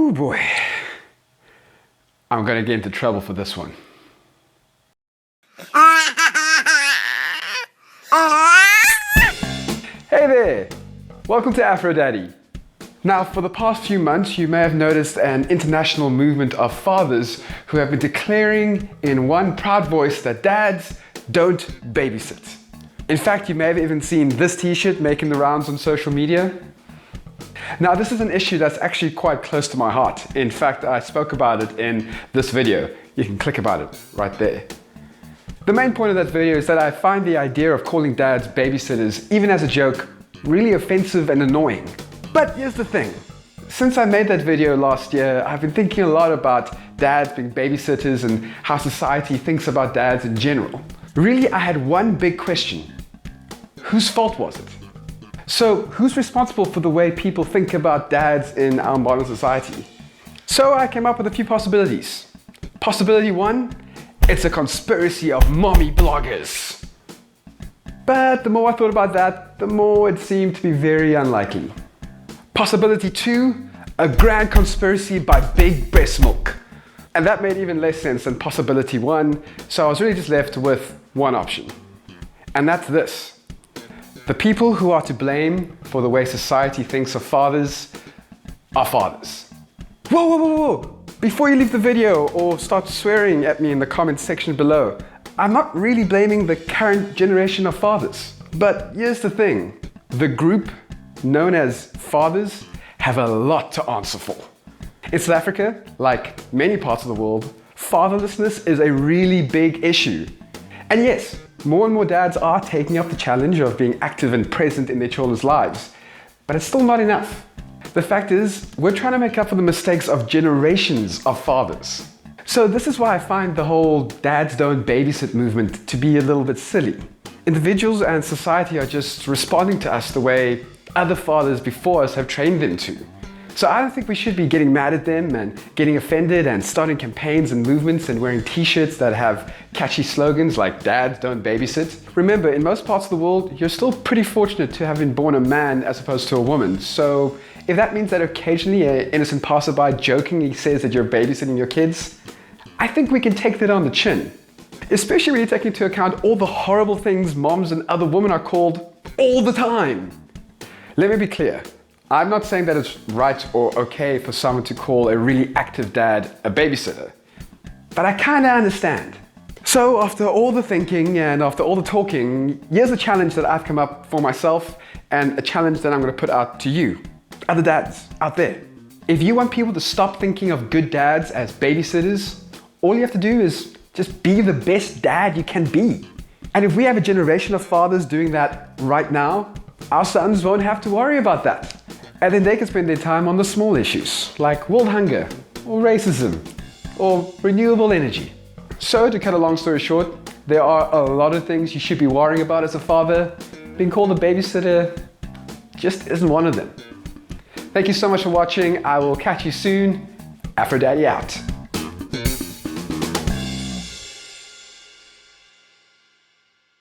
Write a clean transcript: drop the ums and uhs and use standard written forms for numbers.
Ooh boy. I'm gonna get into trouble for this one. Hey there! Welcome to Afro Daddy. Now, for the past few months, you may have noticed an international movement of fathers who have been declaring in one proud voice that dads don't babysit. In fact, you may have even seen this t-shirt making the rounds on social media. Now, this is an issue that's actually quite close to my heart. In fact, I spoke about it in this video. You can click about it right there. The main point of that video is that I find the idea of calling dads babysitters, even as a joke, really offensive and annoying. But here's the thing. Since I made that video last year, I've been thinking a lot about dads being babysitters and how society thinks about dads in general. Really, I had one big question. Whose fault was it? So, who's responsible for the way people think about dads in our modern society? So I came up with a few possibilities. Possibility one, it's a conspiracy of mommy bloggers. But the more I thought about that, the more it seemed to be very unlikely. Possibility two, a grand conspiracy by big breast milk. And that made even less sense than possibility one, so I was really just left with one option. And that's this. The people who are to blame for the way society thinks of fathers are fathers. Whoa, whoa, whoa, whoa! Before you leave the video or start swearing at me in the comments section below, I'm not really blaming the current generation of fathers. But here's the thing. The group known as fathers have a lot to answer for. In South Africa, like many parts of the world, fatherlessness is a really big issue. And yes, more and more dads are taking up the challenge of being active and present in their children's lives, but it's still not enough. The fact is, we're trying to make up for the mistakes of generations of fathers. So this is why I find the whole dads don't babysit movement to be a little bit silly. Individuals and society are just responding to us the way other fathers before us have trained them to. So I don't think we should be getting mad at them and getting offended and starting campaigns and movements and wearing t-shirts that have catchy slogans like dads don't babysit. Remember, in most parts of the world, you're still pretty fortunate to have been born a man as opposed to a woman. So if that means that occasionally an innocent passerby jokingly says that you're babysitting your kids, I think we can take that on the chin. Especially when you take into account all the horrible things moms and other women are called all the time. Let me be clear. I'm not saying that it's right or okay for someone to call a really active dad a babysitter, but I kinda understand. So after all the thinking and after all the talking, here's a challenge that I've come up for myself and a challenge that I'm gonna put out to you, other dads out there. If you want people to stop thinking of good dads as babysitters, all you have to do is just be the best dad you can be. And if we have a generation of fathers doing that right now, our sons won't have to worry about that. And then they can spend their time on the small issues, like world hunger, or racism, or renewable energy. So to cut a long story short, there are a lot of things you should be worrying about as a father. Being called a babysitter just isn't one of them. Thank you so much for watching. I will catch you soon. Afro Daddy out.